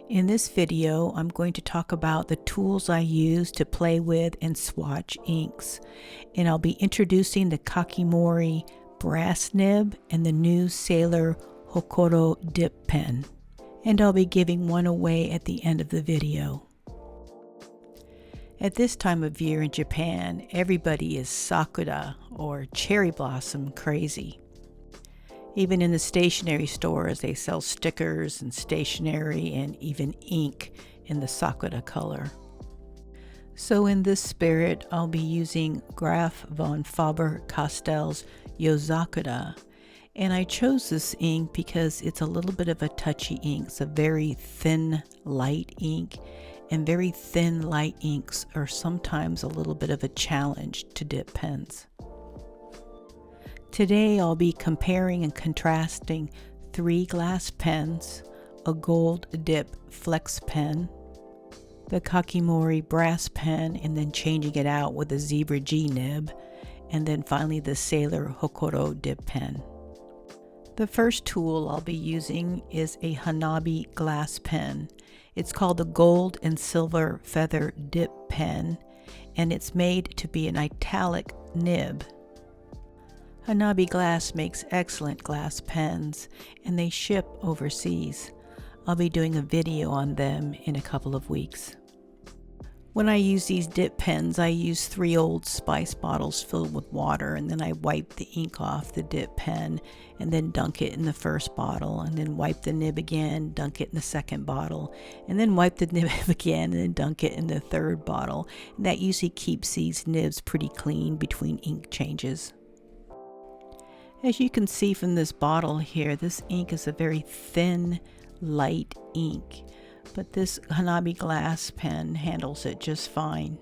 In this video, I'm going to talk about the tools I use to play with and swatch inks. And I'll be introducing the Kakimori Brass Nib and the new Sailor Hocoro Dip Pen. And I'll be giving one away at the end of the video. At this time of year in Japan, everybody is sakura or cherry blossom crazy. Even in the stationery stores, they sell stickers and stationery and even ink in the sakura color. So in this spirit, I'll be using Graf von Faber-Castell's Yozakura. And I chose this ink because it's a little bit of a touchy ink. It's a very thin, light ink. And very thin, light inks are sometimes a little bit of a challenge to dip pens. Today I'll be comparing and contrasting 3 glass pens, a gold dip flex pen, the Kakimori Brass Pen, and then changing it out with a zebra G Nib, and then finally the Sailor Hocoro Dip Pen. The first tool I'll be using is a Hanabi glass pen. It's called the Gold and Silver Feather Dip Pen, and it's made to be an italic nib. Hanabi Glass makes excellent glass pens, and they ship overseas. I'll be doing a video on them in a couple of weeks. When I use these dip pens, I use 3 Old Spice bottles filled with water, and then I wipe the ink off the dip pen, and then dunk it in the first bottle, and then wipe the nib again, dunk it in the second bottle, and then wipe the nib again, and then dunk it in the third bottle. And that usually keeps these nibs pretty clean between ink changes. As you can see from this bottle here, this ink is a very thin, light ink, but this Hanabi glass pen handles it just fine.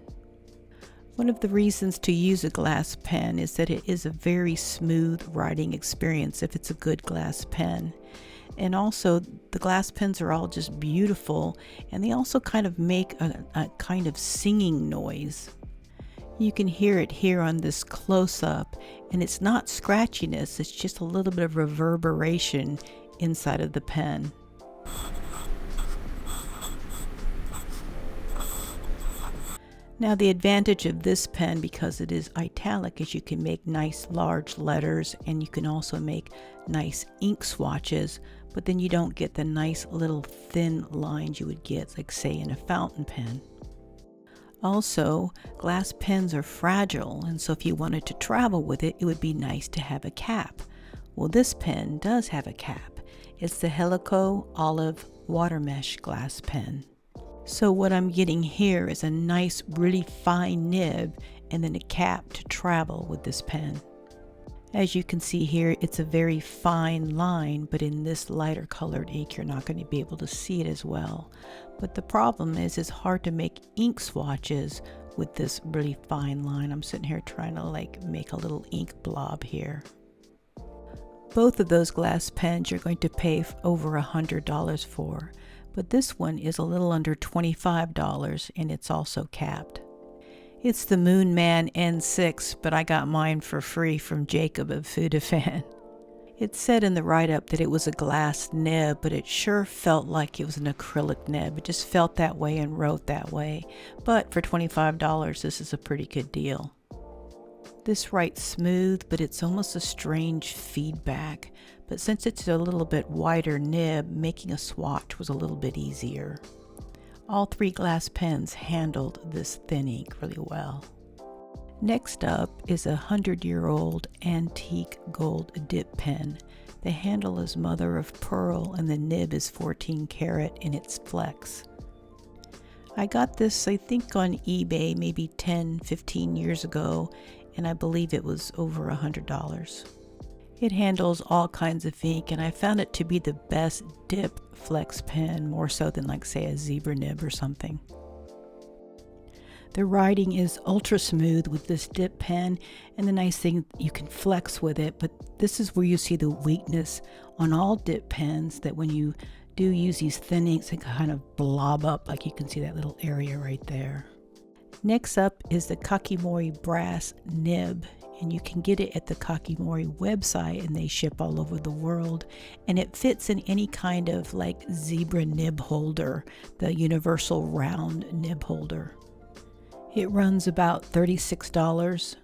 One of the reasons to use a glass pen is that it is a very smooth writing experience if it's a good glass pen. And also, the glass pens are all just beautiful, and they also kind of make a kind of singing noise. You can hear it here on this close-up, and it's not scratchiness, it's just a little bit of reverberation inside of the pen. Now the advantage of this pen, because it is italic, is you can make nice large letters, and you can also make nice ink swatches, but then you don't get the nice little thin lines you would get, like say in a fountain pen. Also, glass pens are fragile, and so if you wanted to travel with it, it would be nice to have a cap. Well, this pen does have a cap. It's the Helico Olive Water Mesh Glass Pen. So what I'm getting here is a nice, really fine nib, and then a cap to travel with this pen. As you can see here, it's a very fine line, but in this lighter colored ink, you're not going to be able to see it as well. But the problem is it's hard to make ink swatches with this really fine line. I'm sitting here trying to make a little ink blob here. Both of those glass pens you're going to pay over $100 for, but this one is a little under $25, and it's also capped. It's the Moonman N6, but I got mine for free from Jacob of Food-A-Fan. It said in the write-up that it was a glass nib, but it sure felt like it was an acrylic nib. It just felt that way and wrote that way. But for $25, this is a pretty good deal. This writes smooth, but it's almost a strange feedback. But since it's a little bit wider nib, making a swatch was a little bit easier. All 3 glass pens handled this thin ink really well. Next up is a 100-year-old antique gold dip pen. The handle is mother of pearl, and the nib is 14 karat in its flex. I got this, I think, on eBay maybe 10-15 years ago, and I believe it was over $100. It handles all kinds of ink, and I found it to be the best dip flex pen, more so than say a zebra nib or something. The writing is ultra smooth with this dip pen, and the nice thing, you can flex with it, but this is where you see the weakness on all dip pens, that when you do use these thin inks, they kind of blob up, like you can see that little area right there. Next up is the Kakimori Brass Nib, and you can get it at the Kakimori website, and they ship all over the world, and it fits in any kind of like zebra nib holder, the universal round nib holder. It runs about $36,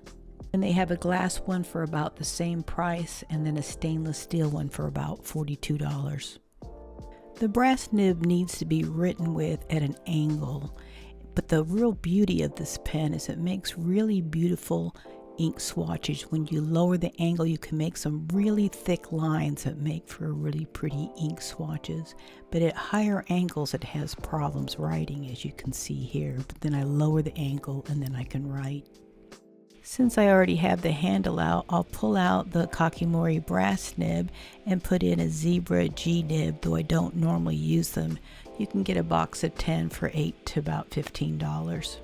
and they have a glass one for about the same price, and then a stainless steel one for about $42. The brass nib needs to be written with at an angle, but the real beauty of this pen is it makes really beautiful ink swatches. When you lower the angle, you can make some really thick lines that make for really pretty ink swatches, but at higher angles it has problems writing, as you can see here. But then I lower the angle and then I can write. Since I already have the handle out, I'll pull out the Kakimori Brass Nib and put in a Zebra G Nib, though I don't normally use them. You can get a box of 10 for $8 to about $15.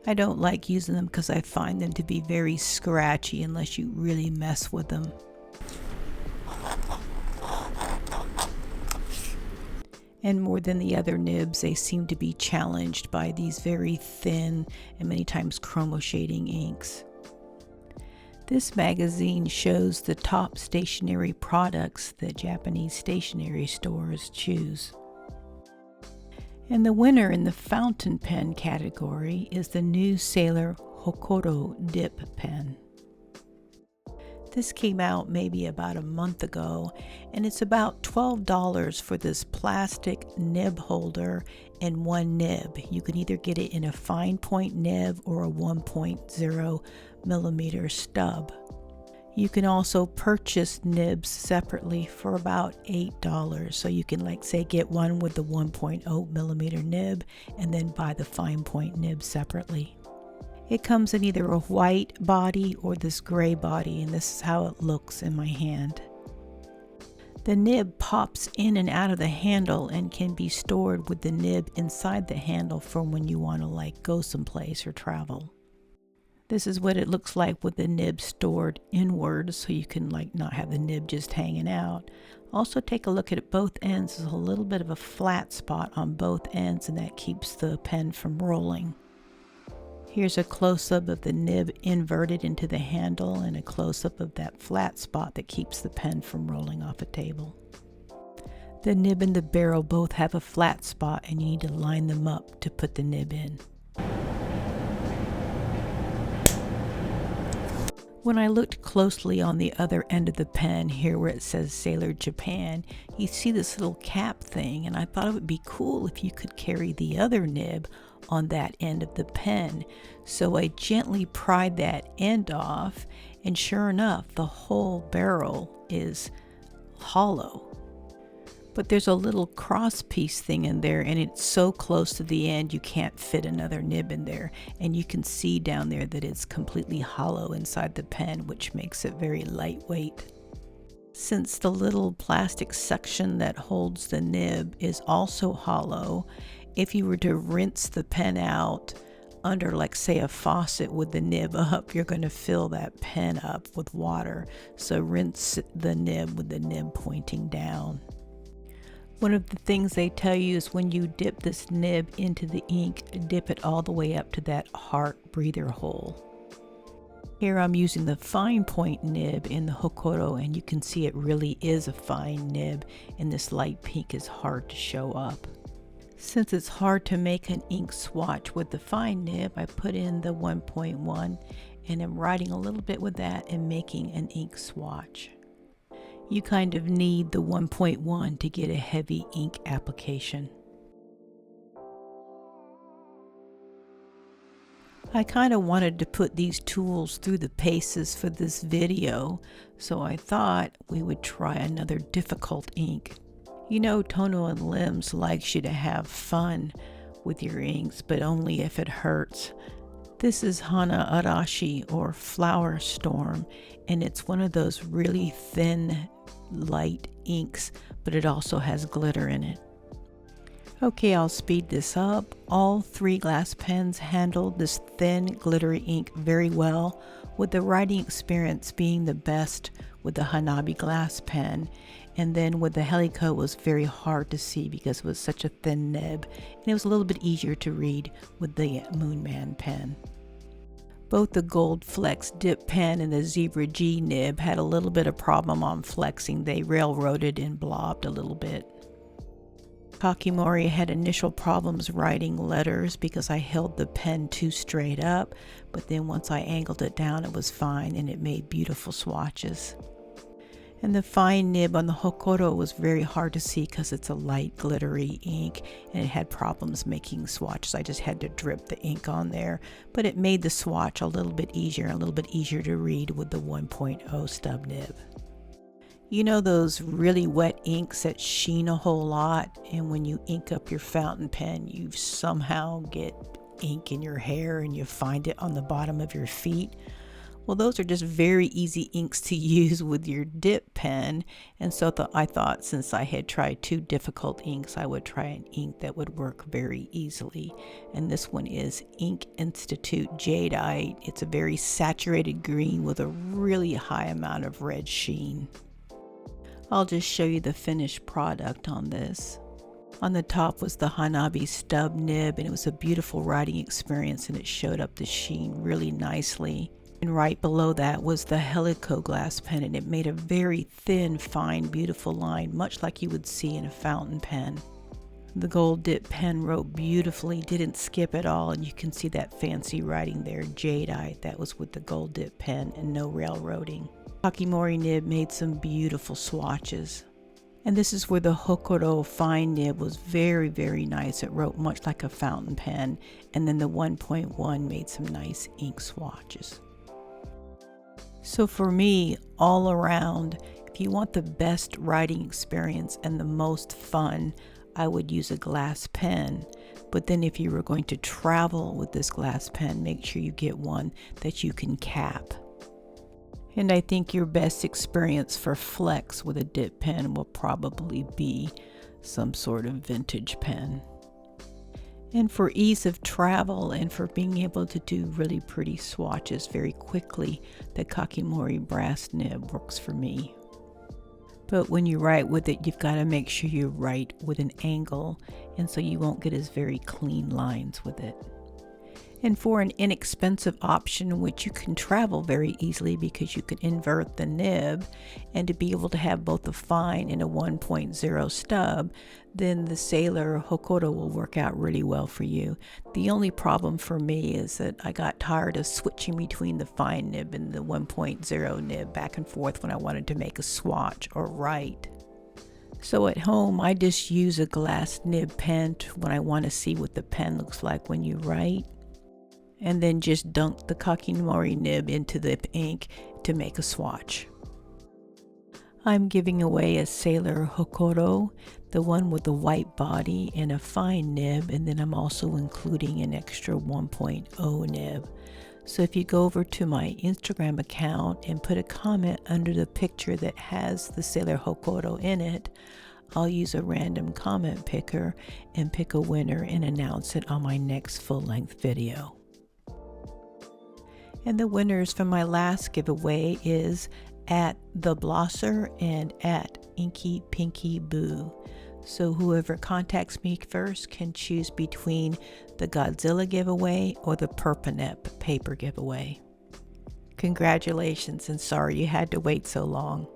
I don't like using them because I find them to be very scratchy unless you really mess with them. And more than the other nibs, they seem to be challenged by these very thin and many times chromo shading inks. This magazine shows the top stationery products that Japanese stationery stores choose. And the winner in the fountain pen category is the new Sailor Hocoro Dip Pen. This came out maybe about a month ago, and it's about $12 for this plastic nib holder and one nib. You can either get it in a fine point nib or a 1.0 millimeter stub. You can also purchase nibs separately for about $8. So you can, like, say, get one with the 1.0 millimeter nib and then buy the fine point nib separately. It comes in either a white body or this gray body, and this is how it looks in my hand. The nib pops in and out of the handle and can be stored with the nib inside the handle for when you want to, like, go someplace or travel. This is what it looks like with the nib stored inwards, so you can, like, not have the nib just hanging out. Also, take a look at both ends. There's a little bit of a flat spot on both ends, and that keeps the pen from rolling. Here's a close-up of the nib inverted into the handle and a close-up of that flat spot that keeps the pen from rolling off a table. The nib and the barrel both have a flat spot, and you need to line them up to put the nib in. When I looked closely on the other end of the pen, here where it says Sailor Japan, you see this little cap thing, and I thought it would be cool if you could carry the other nib on that end of the pen. So I gently pried that end off, and sure enough, the whole barrel is hollow. But there's a little cross piece thing in there, and it's so close to the end you can't fit another nib in there, and you can see down there that it's completely hollow inside the pen, which makes it very lightweight. Since the little plastic section that holds the nib is also hollow, if you were to rinse the pen out under, like, say, a faucet with the nib up, you're going to fill that pen up with water. So rinse the nib with the nib pointing down. One of the things they tell you is when you dip this nib into the ink, dip it all the way up to that heart breather hole. Here I'm using the fine point nib in the Hocoro, and you can see it really is a fine nib, and this light pink is hard to show up. Since it's hard to make an ink swatch with the fine nib, I put in the 1.1 and I'm writing a little bit with that and making an ink swatch. You kind of need the 1.1 to get a heavy ink application. I kind of wanted to put these tools through the paces for this video, so I thought we would try another difficult ink. You know, Tono and Limbs likes you to have fun with your inks, but only if it hurts. This is Hana Arashi, or Flower Storm, and it's one of those really thin, light inks, but it also has glitter in it. Okay, I'll speed this up. All three glass pens handled this thin, glittery ink very well, with the writing experience being the best with the Hanabi glass pen. And then with the Helico, it was very hard to see because it was such a thin nib, and it was a little bit easier to read with the Moonman pen. Both the Gold Flex Dip Pen and the Zebra G Nib had a little bit of problem on flexing. They railroaded and blobbed a little bit. Kakimori had initial problems writing letters because I held the pen too straight up, but then once I angled it down it was fine and it made beautiful swatches. And the fine nib on the Hocoro was very hard to see because it's a light glittery ink and it had problems making swatches. I just had to drip the ink on there, but it made the swatch a little bit easier to read with the 1.0 stub nib. You know those really wet inks that sheen a whole lot, and when you ink up your fountain pen you somehow get ink in your hair and you find it on the bottom of your feet? Well, those are just very easy inks to use with your dip pen, and so I thought since I had tried two difficult inks, I would try an ink that would work very easily. And this one is Institute Jadeite. It's a very saturated green with a really high amount of red sheen. I'll just show you the finished product on this. On the top was the Hanabi stub nib, and it was a beautiful writing experience, and it showed up the sheen really nicely. And right below that was the Helico glass pen, and it made a very thin, fine, beautiful line, much like you would see in a fountain pen. The gold dip pen wrote beautifully, didn't skip at all, and you can see that fancy writing there, Jadeite. That was with the gold dip pen and no railroading. Kakimori nib made some beautiful swatches. And this is where the Hocoro fine nib was very, very nice. It wrote much like a fountain pen, and then the 1.1 made some nice ink swatches. So for me, all around, if you want the best writing experience and the most fun, I would use a glass pen. But then if you were going to travel with this glass pen, make sure you get one that you can cap. And I think your best experience for flex with a dip pen will probably be some sort of vintage pen. And for ease of travel and for being able to do really pretty swatches very quickly, the Kakimori Brass Nib works for me. But when you write with it, you've got to make sure you write with an angle, and so you won't get as very clean lines with it. And for an inexpensive option, which you can travel very easily because you can invert the nib, and to be able to have both a fine and a 1.0 stub, then the Sailor Hocoro will work out really well for you. The only problem for me is that I got tired of switching between the fine nib and the 1.0 nib back and forth when I wanted to make a swatch or write. So at home, I just use a glass nib pen when I want to see what the pen looks like when you write, and then just dunk the Kakimori nib into the ink to make a swatch. I'm giving away a Sailor Hocoro, the one with the white body and a fine nib, and then I'm also including an extra 1.0 nib. So if you go over to my Instagram account and put a comment under the picture that has the Sailor Hocoro in it, I'll use a random comment picker and pick a winner and announce it on my next full-length video. And the winners from my last giveaway is at The Blosser and at Inky Pinky Boo. So whoever contacts me first can choose between the Godzilla giveaway or the Perpanep paper giveaway. Congratulations, and sorry you had to wait so long.